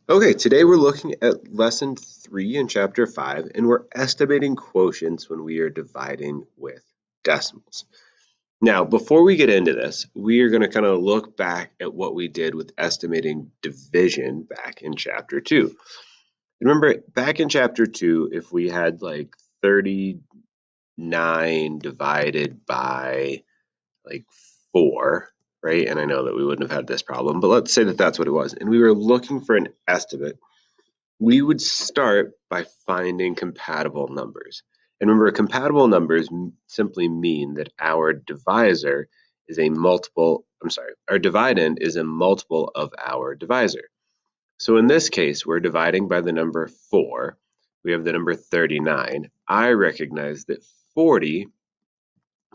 Okay, today we're looking at lesson 3 in chapter 5, and we're estimating quotients when we are dividing with decimals. Now, before we get into this, we are going to kind of look back at what we did with estimating division back in chapter 2. Remember, back in chapter 2, if we had like 39 divided by like 4, right? And I know that we wouldn't have had this problem, but let's say that that's what it was. And we were looking for an estimate. We would start by finding compatible numbers. And remember, compatible numbers simply mean that our divisor is a multiple, our dividend is a multiple of our divisor. So in this case, we're dividing by the number 4. We have the number 39. I recognize that 40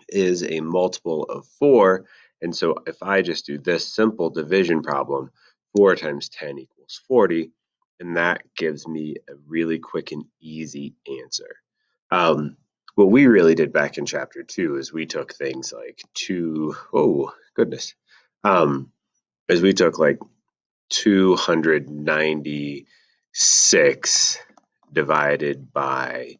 is a multiple of 4. And so if I just do this simple division problem, 4 times 10 equals 40, and that gives me a really quick and easy answer. What we really did back in chapter 2 is we took things like oh goodness, as we took like 296 divided by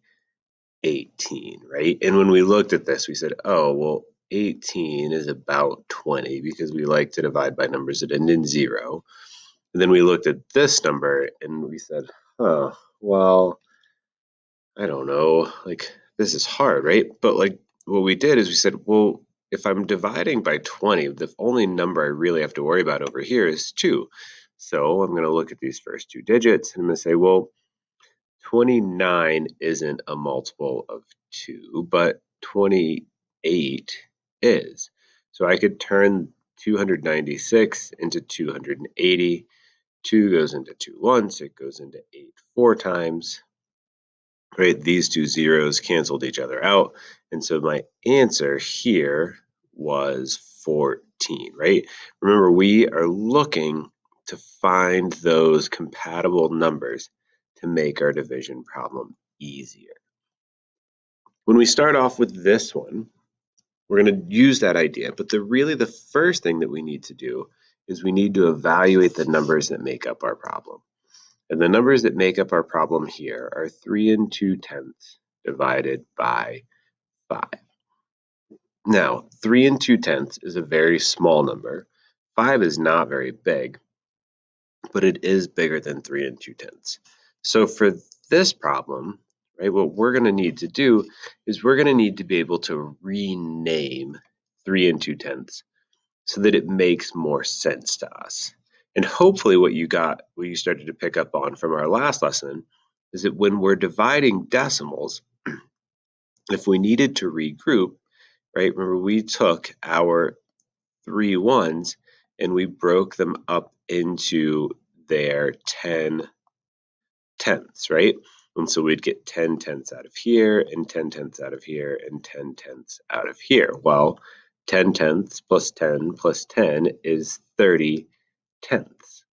18, right? And when we looked at this, we said, oh, well, 18 is about 20 because we like to divide by numbers that end in 0. And then we looked at this number and we said, huh, well, I don't know, like this is hard, right? But like what we did is we said, well, if I'm dividing by 20, the only number I really have to worry about over here is 2. So I'm going to look at these first 2 digits and I'm going to say, well, 29 isn't a multiple of 2, but 28 is. So I could turn 296 into 280. 2 goes into 2 once, it goes into 8 4 times. Right, these two zeros canceled each other out. And so my answer here was 14, right? Remember, we are looking to find those compatible numbers to make our division problem easier. When we start off with this one, we're going to use that idea, but the first thing that we need to do is we need to evaluate the numbers that make up our problem. And the numbers that make up our problem here are 3 and 2/10 divided by 5. Now, 3 and 2/10 is a very small number. 5 is not very big, but it is bigger than 3 and 2/10. So for this problem, right, what we're going to need to do is we're going to need to be able to rename 3 and 2/10 so that it makes more sense to us. And hopefully what you started to pick up on from our last lesson is that when we're dividing decimals, if we needed to regroup, right, remember we took our 3 ones and we broke them up into their 10/10ths, right? And so we'd get 10/10ths out of here and 10/10ths out of here and 10/10ths out of here. Well, 10/10ths plus 10 plus 10 is 30/10ths.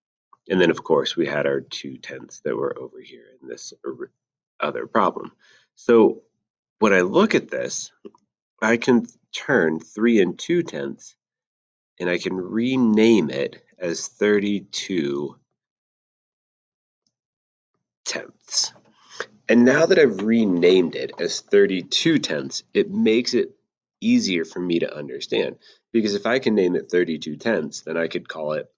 And then, of course, we had our 2/10ths that were over here in this other problem. So when I look at this, I can turn 3 and 2/10ths and I can rename it as 32/10ths. And now that I've renamed it as 32/10ths, it makes it easier for me to understand. Because if I can name it 32/10ths, then I could call it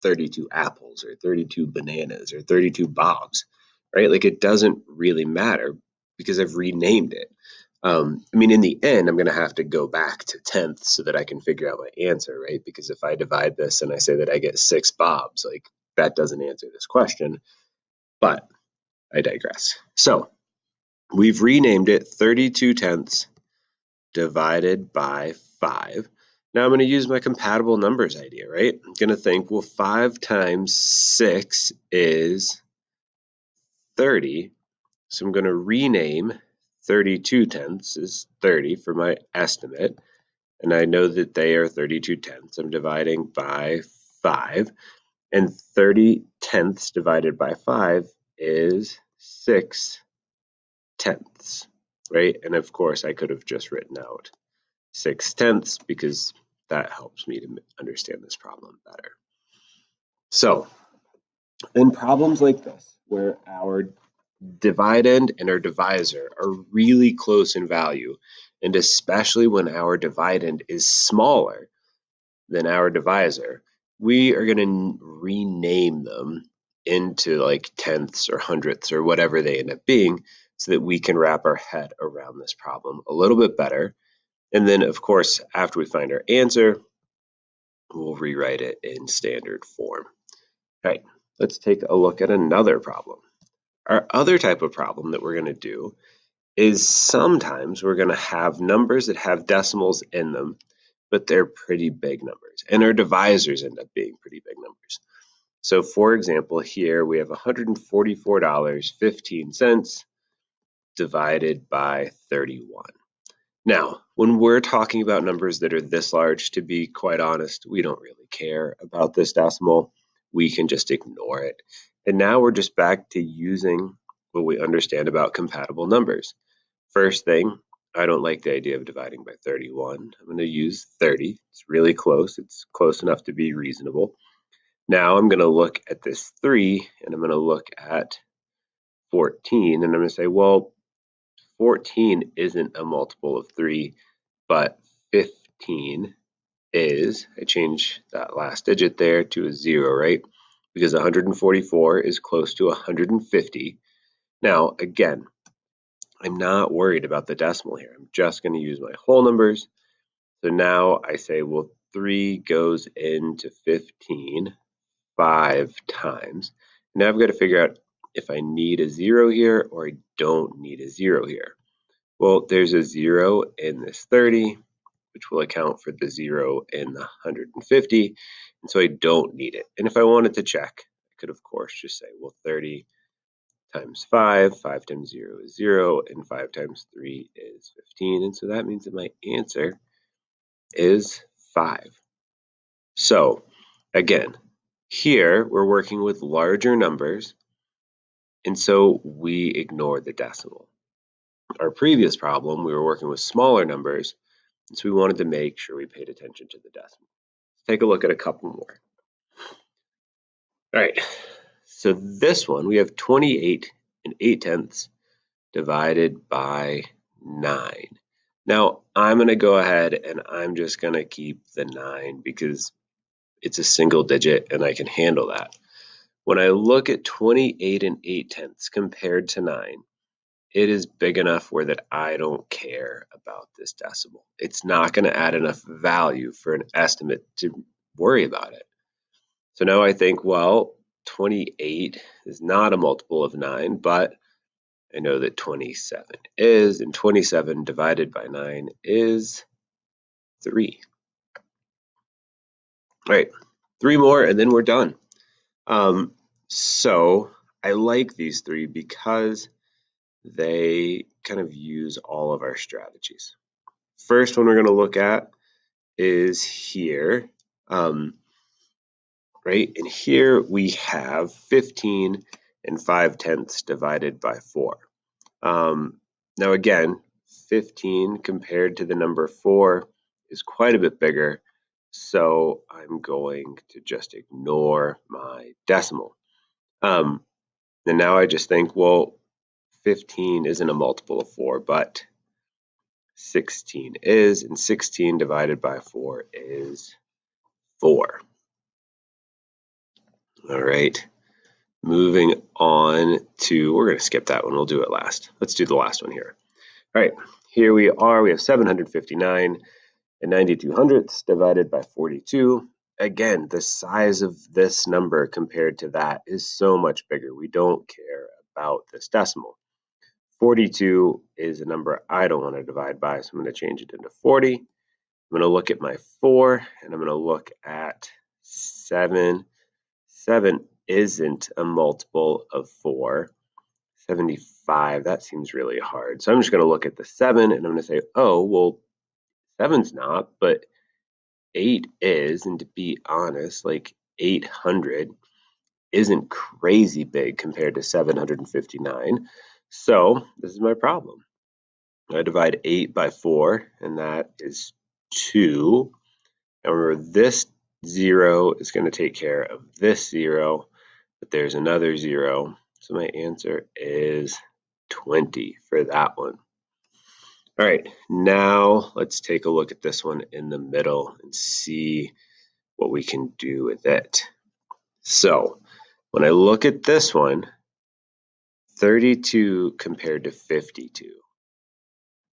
32 apples or 32 bananas or 32 bobs, right? Like it doesn't really matter because I've renamed it. I mean, in the end, I'm going to have to go back to tenths so that I can figure out my answer, right? Because if I divide this and I say that I get 6 bobs, like that doesn't answer this question. But I digress. So we've renamed it 32/10ths divided by 5. Now I'm going to use my compatible numbers idea, right? I'm going to think, well, 5 times 6 is 30. So I'm going to rename 32/10ths as 30 for my estimate. And I know that they are 32/10ths. I'm dividing by 5. And 30/10ths divided by 5 is 6/10ths, right? And of course, I could have just written out 6/10ths because that helps me to understand this problem better. So In problems like this, where our dividend and our divisor are really close in value, and especially when our dividend is smaller than our divisor, we are going to rename them into like tenths or hundredths or whatever they end up being so that we can wrap our head around this problem a little bit better. And then, of course, after we find our answer, we'll rewrite it in standard form. All right, let's take a look at another problem. Our other type of problem that we're going to do is sometimes we're going to have numbers that have decimals in them, but they're pretty big numbers, and our divisors end up being pretty big numbers. So for example, here we have $144.15 divided by 31. Now, when we're talking about numbers that are this large, to be quite honest, we don't really care about this decimal. We can just ignore it. And now we're just back to using what we understand about compatible numbers. First thing, I don't like the idea of dividing by 31. I'm going to use 30. It's really close. It's close enough to be reasonable. Now I'm going to look at this 3, and I'm going to look at 14, and I'm going to say, well, 14 isn't a multiple of 3, but 15 is. I change that last digit there to a 0, right? Because 144 is close to 150. Now, again, I'm not worried about the decimal here. I'm just going to use my whole numbers. So now I say, well, 3 goes into 15 5 times. Now I've got to figure out if I need a 0 here or I don't need a 0 here. Well, there's a 0 in this 30, which will account for the 0 in the 150, and so I don't need it. And if I wanted to check, I could, of course, just say, well, 30 times 5, 5 times 0 is 0, and 5 times 3 is 15, and so that means that my answer is 5. So, again, here we're working with larger numbers, and so we ignore the decimal. Our previous problem, we were working with smaller numbers, and so we wanted to make sure we paid attention to the decimal. Let's take a look at a couple more. All right, so this one, we have 28 and 8 tenths divided by 9. Now, I'm going to go ahead and I'm just going to keep the 9 because it's a single digit and I can handle that. When I look at 28 and 8 tenths compared to 9, it is big enough where that I don't care about this decimal. It's not going to add enough value for an estimate to worry about it. So now I think, well, 28 is not a multiple of 9, but I know that 27 is, and 27 divided by 9 is 3. All right, 3 more and then we're done. So I like these 3 because they kind of use all of our strategies. First one we're going to look at is here, right? And here we have 15 and 5 tenths divided by 4. Now again, 15 compared to the number 4 is quite a bit bigger, so I'm going to just ignore my decimal. And now I just think, well, 15 isn't a multiple of 4, but 16 is, and 16 divided by 4 is 4. All right, moving on to, we're going to skip that one, we'll do it last. Let's do the last one here. All right, here we are, we have 759 and 92 hundredths divided by 42. Again, the size of this number compared to that is so much bigger. We don't care about this decimal. 42 is a number I don't want to divide by, so I'm going to change it into 40. I'm going to look at my 4, and I'm going to look at 7. 7 isn't a multiple of 4. 75, that seems really hard. So I'm just going to look at the 7, and I'm going to say, oh, well, 7's not, but 8 is, and to be honest, like 800 isn't crazy big compared to 759. So this is my problem. I divide 8 by 4, and that is 2. And remember, this 0 is going to take care of this 0. but there's another 0. So my answer is 20 for that one. All right, now let's take a look at this one in the middle and see what we can do with it. So when I look at this one, 32 compared to 52,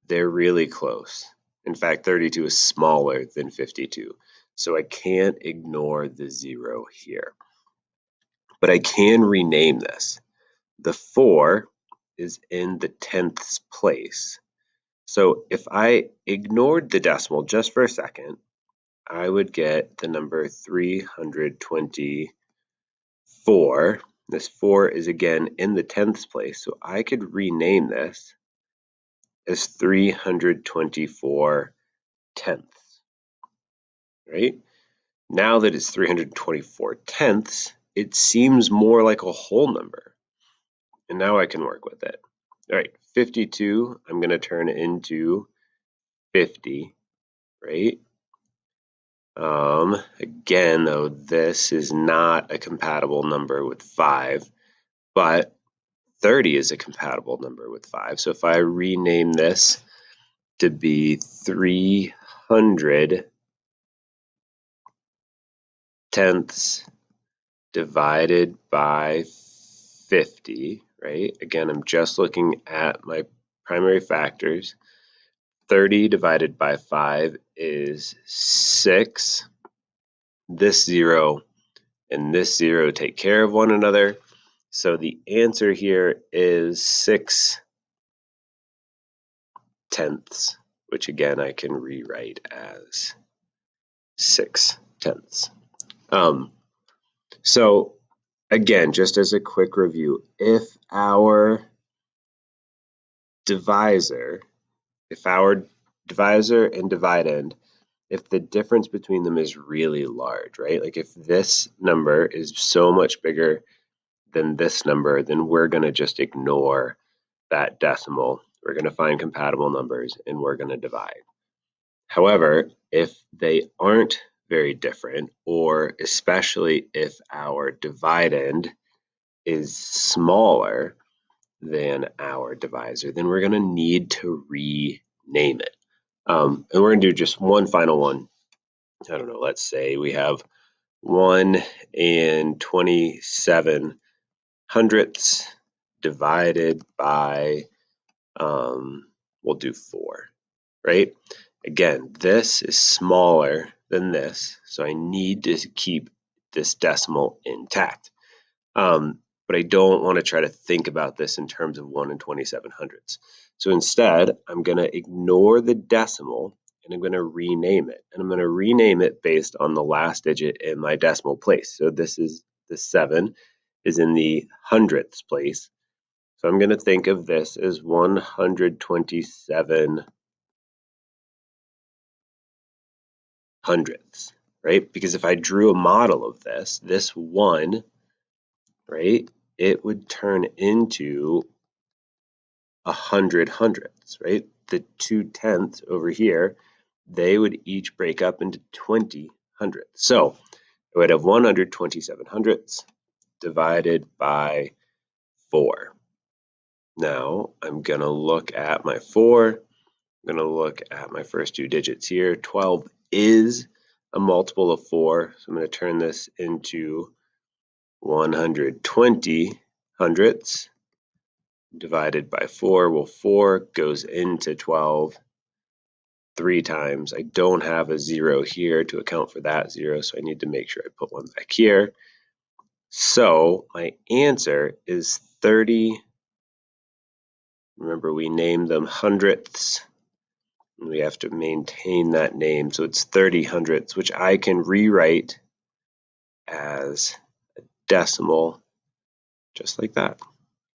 they're really close. In fact, 32 is smaller than 52. So I can't ignore the 0 here. But I can rename this. The 4 is in the 10ths place. So if I ignored the decimal just for a second, I would get the number 324. This 4 is again in the 10ths place, so I could rename this as 324 tenths, right? Now that it's 324 tenths, it seems more like a whole number. And now I can work with it. All right, 52, I'm going to turn into 50, right? Again, though, this is not a compatible number with 5, but 30 is a compatible number with 5. So if I rename this to be 300 tenths divided by 50, right? Again, I'm just looking at my primary factors. 30 divided by 5 is 6. This 0 and this 0 take care of one another. So the answer here is 6 tenths, which again I can rewrite as 6 tenths. So again, just as a quick review, if our divisor and dividend, if the difference between them is really large, right? Like if this number is so much bigger than this number, then we're going to just ignore that decimal. We're going to find compatible numbers and we're going to divide. However, if they aren't very different, or especially if our dividend is smaller than our divisor, then we're going to need to rename it. And we're going to do just one final one. I don't know, let's say we have 1 and 27 hundredths divided by, we'll do 4, right? Again, this is smaller than this, so I need to keep this decimal intact. But I don't want to try to think about this in terms of 1 and 27 hundredths. So instead, I'm going to ignore the decimal and I'm going to rename it. And I'm going to rename it based on the last digit in my decimal place. So this is the 7 is in the hundredths place. So I'm going to think of this as 127 hundredths, right? Because if I drew a model of this 1, right, it would turn into 100 hundredths, right? The 2 tenths over here, they would each break up into 20 hundredths. So I would have 127 hundredths divided by 4. Now I'm going to look at my 4. I'm going to look at my first 2 digits here. 12 is a multiple of 4, so I'm going to turn this into 120 hundredths divided by 4. Well, 4 goes into 12 3 times. I don't have a 0 here to account for that 0, so I need to make sure I put one back here. So my answer is 30. Remember, we named them hundredths. And we have to maintain that name, so it's 30 hundredths, which I can rewrite as a decimal just like that.